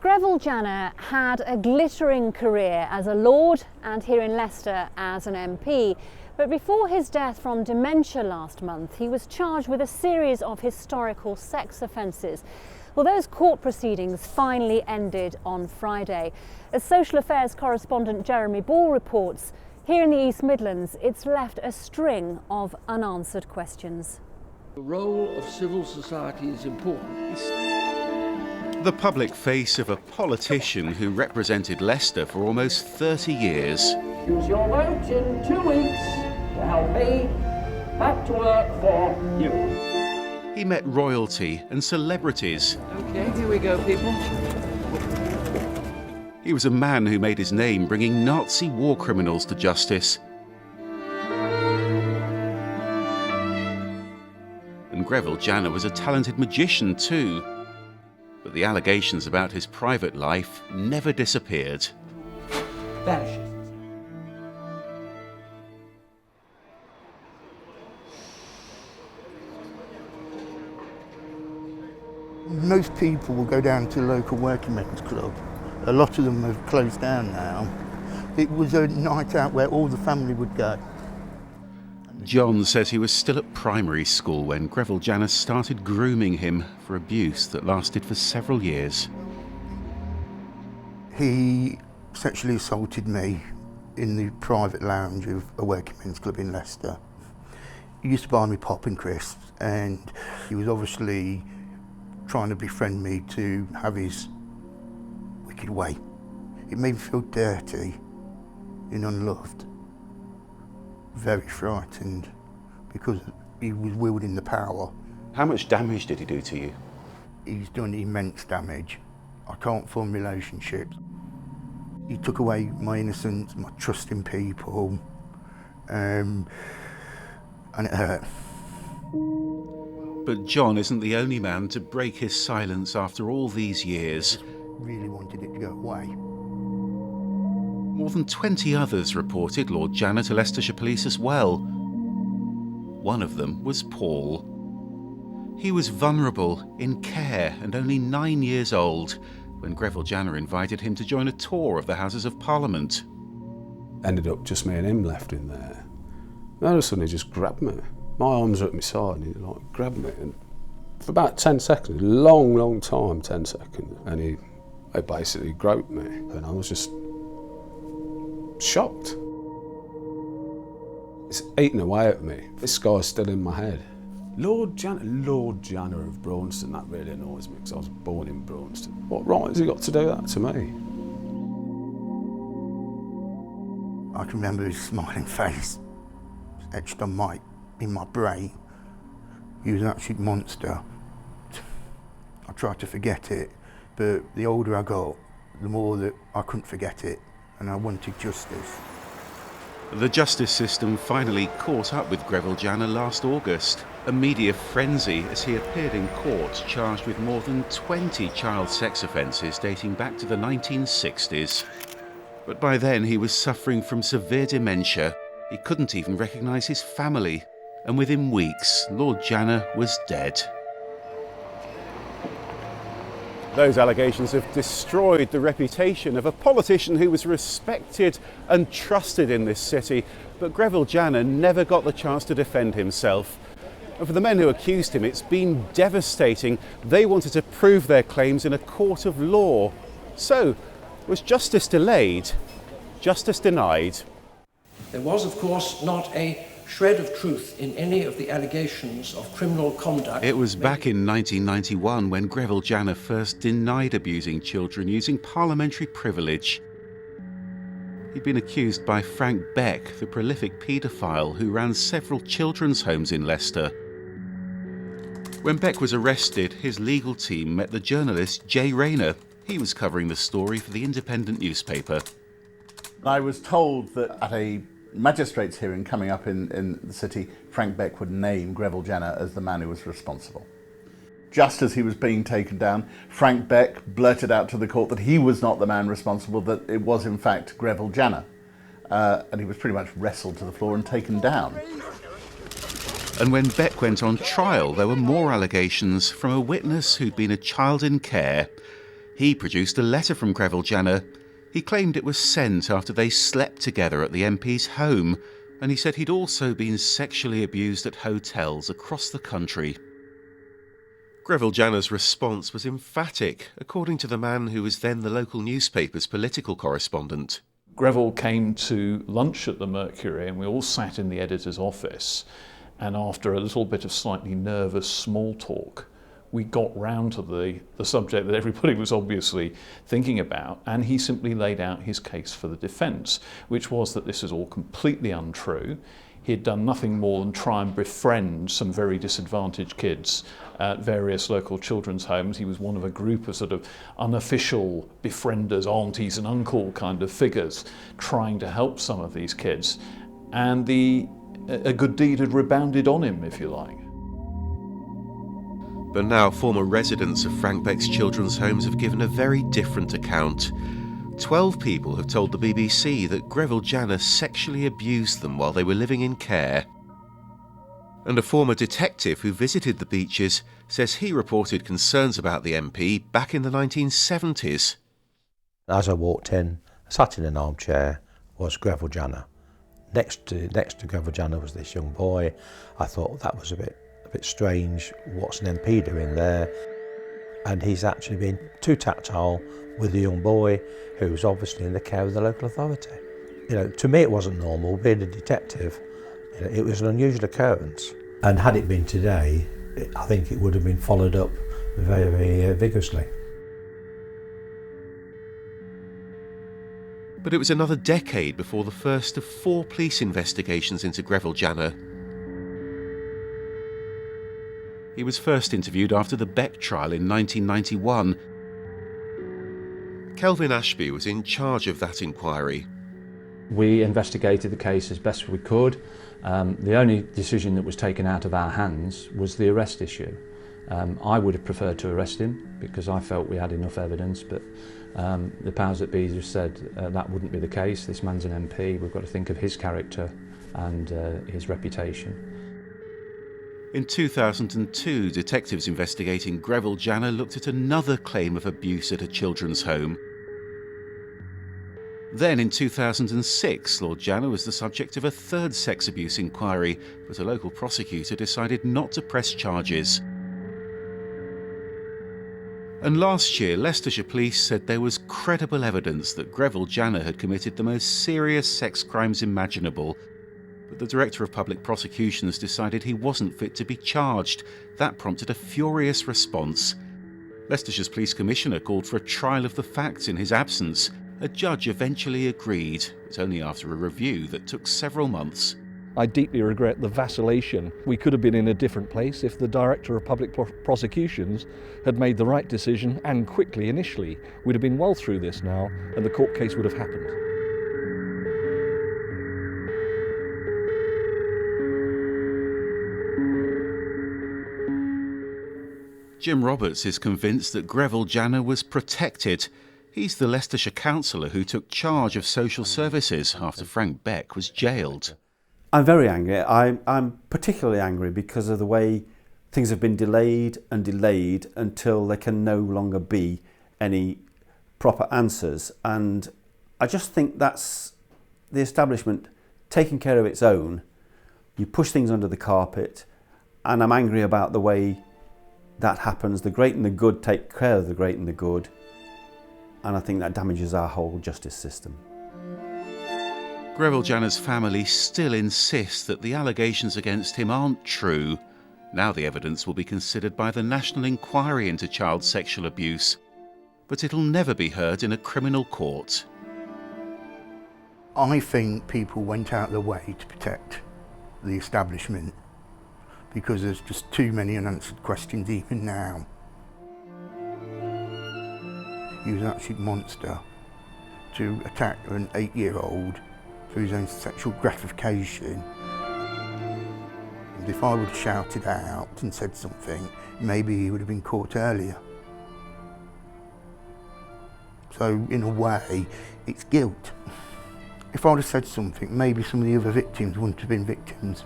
Greville Janner had a glittering career as a lord and here in Leicester as an MP. But before his death from dementia last month, he was charged with a series of historical sex offences. Well, those court proceedings finally ended on Friday. As social affairs correspondent Jeremy Ball reports, here in the East Midlands, it's left a string of unanswered questions. The role of civil society is important. The public face of a politician who represented Leicester for almost 30 years. Use your vote in 2 weeks to help me back to work for you. He met royalty and celebrities. Okay, here we go, people. He was a man who made his name bringing Nazi war criminals to justice. And Greville Janner was a talented magician too. But the allegations about his private life never disappeared. Vanishes. Most people will go down to the local working men's club. A lot of them have closed down now. It was a night out where all the family would go. John says he was still at primary school when Greville Janner started grooming him for abuse that lasted for several years. He sexually assaulted me in the private lounge of a working men's club in Leicester. He used to buy me pop and crisps, and he was obviously trying to befriend me to have his wicked way. It made me feel dirty and unloved. Very frightened because he was wielding the power. How much damage did he do to you? He's done immense damage. I can't form relationships. He took away my innocence, my trust in people, and it hurt. But John isn't the only man to break his silence after all these years. Really wanted it to go away. More than 20 others reported Lord Janner to Leicestershire Police as well. One of them was Paul. He was vulnerable, in care, and only 9 years old when Greville Janner invited him to join a tour of the Houses of Parliament. Ended up just me and him left in there. And all of a sudden he just grabbed me. My arms were at my side and he grabbed me, and for about 10 seconds, long time, 10 seconds, and he basically groped me, and I was just shocked. It's eating away at me. This guy's still in my head. Lord Janner of Braunston, that really annoys me because I was born in Braunston. What right has he got to do that to me? I can remember his smiling face etched in my brain. He was an absolute monster. I tried to forget it, but the older I got, the more that I couldn't forget it, and I wanted justice. The justice system finally caught up with Greville Janner last August. A media frenzy as he appeared in court charged with more than 20 child sex offences dating back to the 1960s. But by then he was suffering from severe dementia. He couldn't even recognise his family. And within weeks, Lord Janner was dead. Those allegations have destroyed the reputation of a politician who was respected and trusted in this city, but Greville Janner never got the chance to defend himself. And for the men who accused him, it's been devastating. They wanted to prove their claims in a court of law. So, was justice delayed? Justice denied? There was, of course, not a shred of truth in any of the allegations of criminal conduct. It was back in 1991 when Greville Janner first denied abusing children using parliamentary privilege. He'd been accused by Frank Beck, the prolific paedophile who ran several children's homes in Leicester. When Beck was arrested, his legal team met the journalist Jay Rayner. He was covering the story for the Independent newspaper. I was told that at a magistrate's hearing coming up in the city, Frank Beck would name Greville Janner as the man who was responsible. Just as he was being taken down, Frank Beck blurted out to the court that he was not the man responsible, that it was in fact Greville Janner. And he was pretty much wrestled to the floor and taken down. And when Beck went on trial, there were more allegations from a witness who'd been a child in care. He produced a letter from Greville Janner. He claimed it was sent after they slept together at the MP's home, and he said he'd also been sexually abused at hotels across the country. Greville Janner's response was emphatic, according to the man who was then the local newspaper's political correspondent. Greville came to lunch at the Mercury and we all sat in the editor's office, and after a little bit of slightly nervous small talk, we got round to the subject that everybody was obviously thinking about, and he simply laid out his case for the defence, which was that this is all completely untrue. He had done nothing more than try and befriend some very disadvantaged kids at various local children's homes. He was one of a group of sort of unofficial befrienders, aunties and uncle kind of figures, trying to help some of these kids. And a good deed had rebounded on him, if you like. But now former residents of Frank Beck's children's homes have given a very different account. 12 people have told the BBC that Greville Janner sexually abused them while they were living in care. And a former detective who visited the beaches says he reported concerns about the MP back in the 1970s. As I walked in, sat in an armchair, was Greville Janner. Next to Greville Janner was this young boy. I thought that was a bit strange. What's an MP doing there? And he's actually been too tactile with the young boy, who's obviously in the care of the local authority. You know, to me it wasn't normal. Being a detective, you know, it was an unusual occurrence. And had it been today, I think it would have been followed up very, very vigorously. But it was another decade before the first of 4 police investigations into Greville Janner. He was first interviewed after the Beck trial in 1991. Kelvin Ashby was in charge of that inquiry. We investigated the case as best we could. The only decision that was taken out of our hands was the arrest issue. I would have preferred to arrest him because I felt we had enough evidence, but the powers that be just said that wouldn't be the case. This man's an MP, we've got to think of his character and his reputation. In 2002, detectives investigating Greville Janner looked at another claim of abuse at a children's home. Then in 2006, Lord Janner was the subject of a third sex abuse inquiry, but a local prosecutor decided not to press charges. And last year, Leicestershire Police said there was credible evidence that Greville Janner had committed the most serious sex crimes imaginable. But the Director of Public Prosecutions decided he wasn't fit to be charged. That prompted a furious response. Leicestershire's Police Commissioner called for a trial of the facts in his absence. A judge eventually agreed, but only after a review that took several months. I deeply regret the vacillation. We could have been in a different place if the Director of Public Prosecutions had made the right decision and quickly initially. We'd have been well through this now and the court case would have happened. Jim Roberts is convinced that Greville Janner was protected. He's the Leicestershire councillor who took charge of social services after Frank Beck was jailed. I'm very angry. I'm particularly angry because of the way things have been delayed and delayed until there can no longer be any proper answers. And I just think that's the establishment taking care of its own. You push things under the carpet, and I'm angry about the way that happens. The great and the good take care of the great and the good, and I think that damages our whole justice system. Greville Janner's family still insists that the allegations against him aren't true. Now the evidence will be considered by the National Inquiry into Child Sexual Abuse, but it'll never be heard in a criminal court. I think people went out of their way to protect the establishment because there's just too many unanswered questions even now. He was an absolute monster to attack an 8-year-old for his own sexual gratification. And if I would have shouted out and said something, maybe he would have been caught earlier. So in a way, it's guilt. If I'd have said something, maybe some of the other victims wouldn't have been victims.